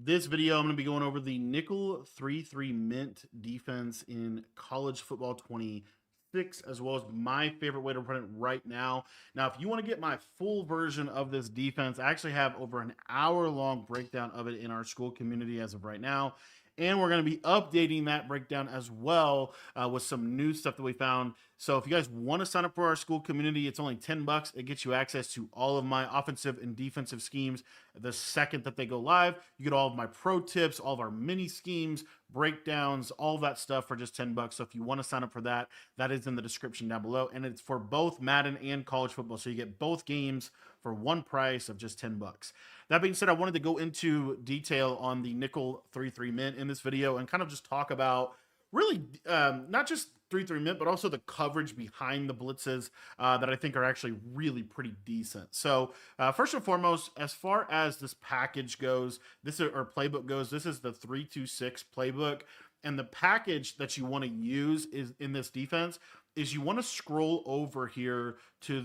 this video, I'm going to be going over the nickel 3-3 mint defense in college football 26, as well as my favorite way to run it right now. Now, if you want to get my full version of this defense, I actually have over an hour-long breakdown of it in our school community as of right now. And we're going to be updating that breakdown as well with some new stuff that we found. So if you guys want to sign up for our school community, it's only $10. It gets you access to all of my offensive and defensive schemes the second that they go live. You get all of my pro tips, all of our mini schemes, breakdowns, all of that stuff for just $10. So if you want to sign up for that, that is in the description down below. And it's for both Madden and college football. So you get both games for one price of just $10. That being said, I wanted to go into detail on the nickel 3-3 mint in this video and kind of just talk about really not just 3-3 mint, but also the coverage behind the blitzes that I think are actually really pretty decent. So first and foremost, as far as this package goes, or playbook goes, this is the 3-2-6 playbook. And the package that you want to use is in this defense is you want to scroll over here to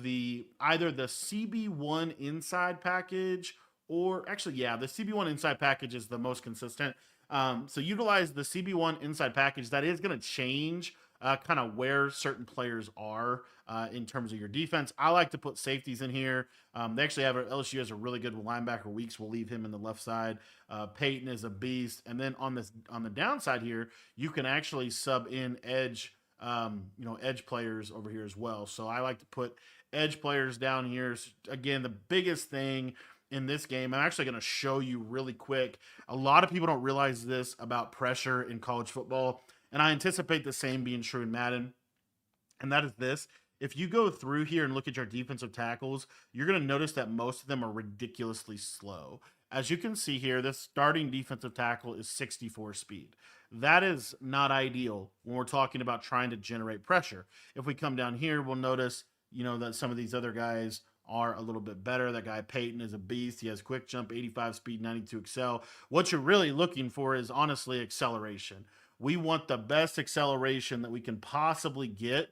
either the CB1 inside package, or actually, yeah, the CB1 inside package is the most consistent. So utilize the CB1 inside package. That is going to change kind of where certain players are in terms of your defense. I like to put safeties in here. They actually have LSU has a really good linebacker. Weeks will leave him in the left side. Peyton is a beast. And then on the downside here, you can actually sub in edge, edge players over here as well. So I like to put edge players down here. Again, the biggest thing in this game, I'm actually going to show you really quick. A lot of people don't realize this about pressure in college football, and I anticipate the same being true in Madden, and that is this. If you go through here and look at your defensive tackles, you're going to notice that most of them are ridiculously slow. As you can see here, this starting defensive tackle is 64 speed. That is not ideal when we're talking about trying to generate pressure. If we come down here, we'll notice, that some of these other guys are a little bit better. That guy Peyton is a beast. He has quick jump, 85 speed, 92 excel. What you're really looking for is honestly acceleration. We want the best acceleration that we can possibly get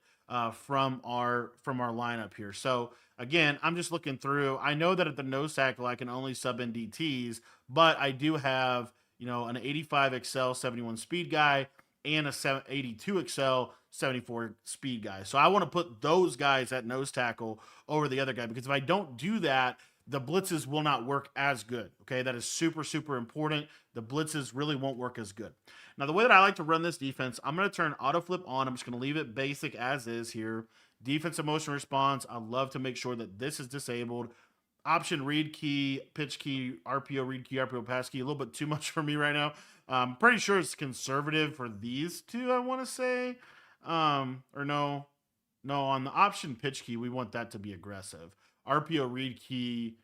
from our lineup here. So again, I'm just looking through. I know that at the nose tackle I can only sub in DTs, but I do have an 85 excel 71 speed guy and a 82 excel 74 speed guy. So I want to put those guys at nose tackle over the other guy, because if I don't do that, the blitzes will not work as good. Okay, that is super, super important. The blitzes really won't work as good. Now, the way that I like to run this defense, I'm going to turn auto flip on. I'm just going to leave it basic as is here. Defensive motion response, I love to make sure that this is disabled. Option read key, pitch key, RPO read key, RPO pass key. A little bit too much for me right now. I'm pretty sure it's conservative for these two, I want to say. Or no, on the option pitch key, we want that to be aggressive. RPO read key,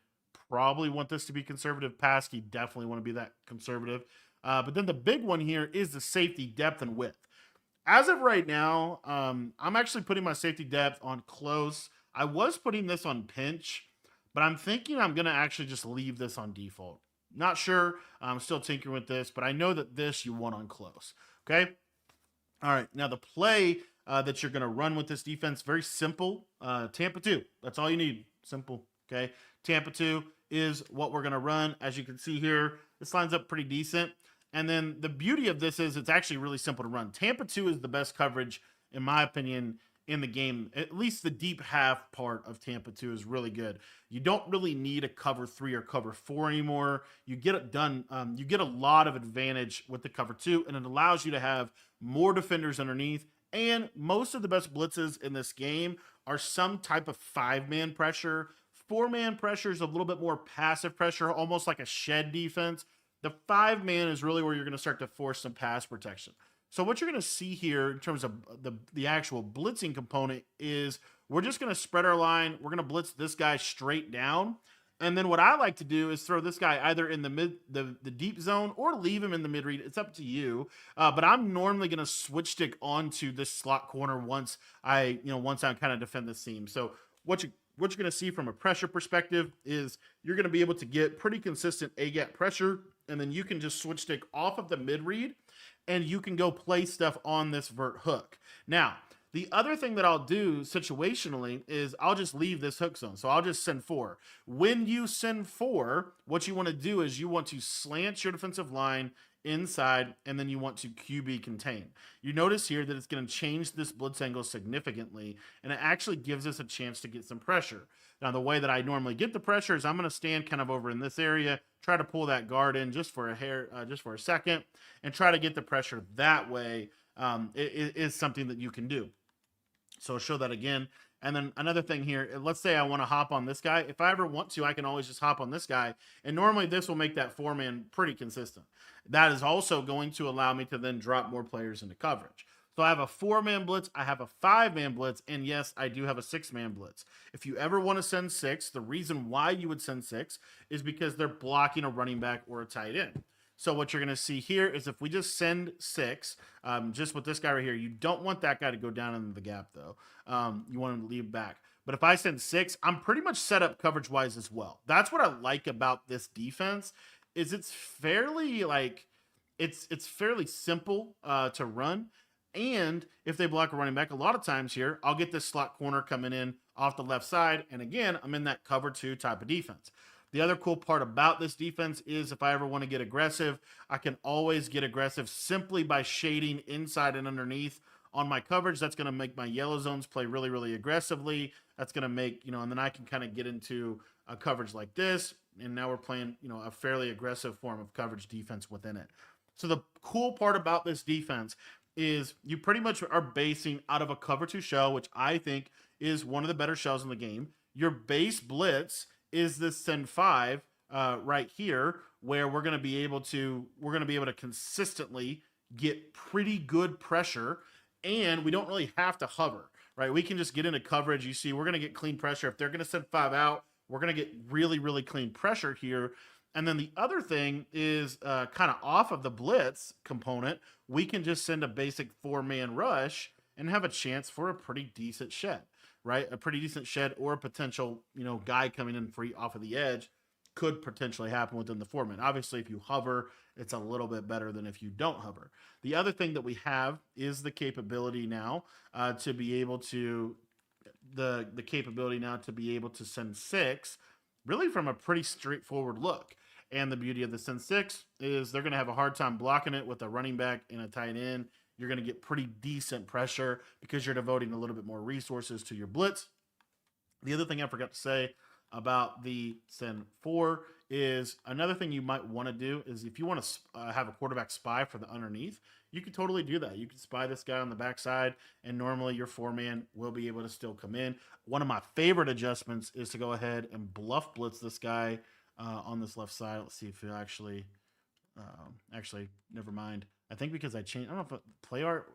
probably want this to be conservative. Pass key, definitely want to be that conservative. But then the big one here is the safety depth and width. As of right now, I'm actually putting my safety depth on close. I was putting this on pinch, but I'm thinking I'm going to actually just leave this on default. Not sure. I'm still tinkering with this, but I know that this you want on close. Okay. All right. Now the play that you're going to run with this defense, very simple. Tampa 2. That's all you need. Simple. Okay. Tampa 2 is what we're going to run. As you can see here, this lines up pretty decent. And then the beauty of this is it's actually really simple to run. Tampa 2 is the best coverage, in my opinion, in the game. At least the deep half part of Tampa 2 is really good. You don't really need a cover 3 or cover 4 anymore. You get it done. You get a lot of advantage with the cover 2, and it allows you to have more defenders underneath. And most of the best blitzes in this game are some type of 5-man pressure. 4-man pressure is a little bit more passive pressure, almost like a shed defense. The 5-man is really where you're going to start to force some pass protection. So what you're going to see here in terms of the actual blitzing component is we're just going to spread our line. We're going to blitz this guy straight down. And then what I like to do is throw this guy either in the deep zone or leave him in the mid read. It's up to you. But I'm normally going to switch stick onto this slot corner once I kind of defend the seam. So what you're going to see from a pressure perspective is you're going to be able to get pretty consistent A-gap pressure, and then you can just switch stick off of the mid read, and you can go play stuff on this vert hook. Now, The other thing that I'll do situationally is I'll just leave this hook zone. So I'll just send 4. When you send 4, what you want to do is you want to slant your defensive line inside, and then you want to QB contain. You notice here that it's going to change this blitz angle significantly, and it actually gives us a chance to get some pressure. Now, the way that I normally get the pressure is I'm going to stand kind of over in this area, try to pull that guard in just for a second, and try to get the pressure that way. It is something that you can do. So I'll show that again. And then another thing here, let's say I want to hop on this guy. If I ever want to, I can always just hop on this guy. And normally this will make that 4-man pretty consistent. That is also going to allow me to then drop more players into coverage. So I have a 4-man blitz, I have a 5-man blitz, and yes, I do have a 6-man blitz. If you ever want to send 6, the reason why you would send 6 is because they're blocking a running back or a tight end. So what you're going to see here is if we just send 6, just with this guy right here, you don't want that guy to go down into the gap, though. You want him to leave back. But if I send 6, I'm pretty much set up coverage-wise as well. That's what I like about this defense is it's fairly, it's fairly simple to run. And if they block a running back, a lot of times here, I'll get this slot corner coming in off the left side. And again, I'm in that cover 2 type of defense. The other cool part about this defense is if I ever want to get aggressive, I can always get aggressive simply by shading inside and underneath on my coverage. That's going to make my yellow zones play really, really aggressively. That's going to make, and then I can kind of get into a coverage like this. And now we're playing, a fairly aggressive form of coverage defense within it. So the cool part about this defense is you pretty much are basing out of a cover 2 shell, which I think is one of the better shells in the game. Your base blitz is this send 5 right here, where we're going to be able to consistently get pretty good pressure, and we don't really have to hover, right? We can just get into coverage. You see, we're going to get clean pressure. If they're going to send 5 out, we're going to get really, really clean pressure here. And then the other thing is kind of off of the blitz component, we can just send a basic 4-man rush and have a chance for a pretty decent shed. Right, a pretty decent shed or a potential, guy coming in free off of the edge could potentially happen within the 4-man. Obviously, if you hover, it's a little bit better than if you don't hover. The other thing that we have is the capability now to be able to send 6, really from a pretty straightforward look. And the beauty of the send 6 is they're going to have a hard time blocking it with a running back and a tight end. You're going to get pretty decent pressure because you're devoting a little bit more resources to your blitz. The other thing I forgot to say about the send 4 is another thing you might want to do is if you want to have a quarterback spy for the underneath, you can totally do that. You can spy this guy on the backside, and normally your 4-man will be able to still come in. One of my favorite adjustments is to go ahead and bluff blitz this guy on this left side. Let's see if it actually, never mind. I think because I changed, I don't know if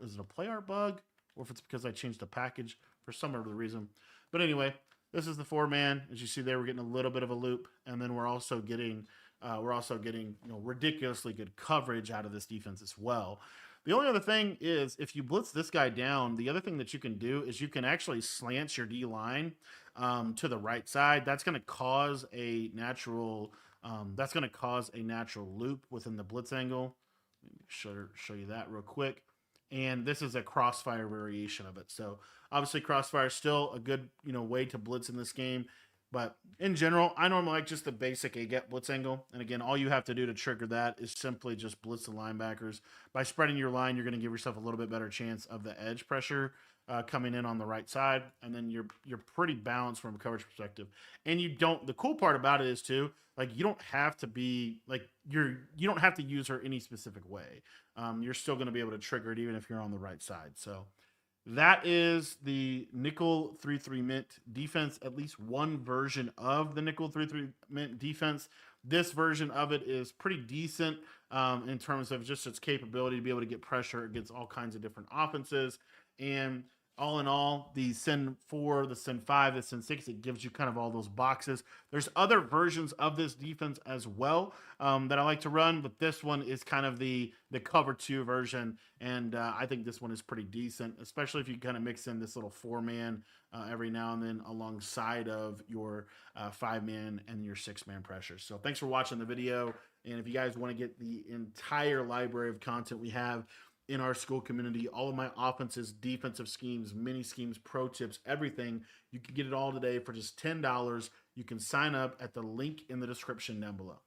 is it a play art bug or if it's because I changed the package for some other reason. But anyway, this is the 4-man. As you see there, we're getting a little bit of a loop, and then we're also getting ridiculously good coverage out of this defense as well. The only other thing is if you blitz this guy down, the other thing that you can do is you can actually slant your D line to the right side. That's going to cause a natural loop within the blitz angle. Let me show you that real quick. And this is a crossfire variation of it. So obviously crossfire is still a good way to blitz in this game. But in general, I normally like just the basic A-gap blitz angle. And again, all you have to do to trigger that is simply just blitz the linebackers. By spreading your line, you're going to give yourself a little bit better chance of the edge pressure coming in on the right side. And then you're pretty balanced from a coverage perspective. And the cool part about it is too, you don't have to be you don't have to use her any specific way. You're still going to be able to trigger it even if you're on the right side. So that is the nickel 3-3 mint defense, at least one version of the nickel 3-3 mint defense. This version of it is pretty decent in terms of just its capability to be able to get pressure against all kinds of different offenses. And all in all, the send 4, the send 5, the send 6, it gives you kind of all those boxes. There's other versions of this defense as well that I like to run, but this one is kind of the cover 2 version, and I think this one is pretty decent, especially if you kind of mix in this little 4-man every now and then alongside of your 5-man and your 6-man pressure. So thanks for watching the video, and if you guys want to get the entire library of content we have, in our school community, all of my offenses, defensive schemes, mini schemes, pro tips, everything. You can get it all today for just $10. You can sign up at the link in the description down below.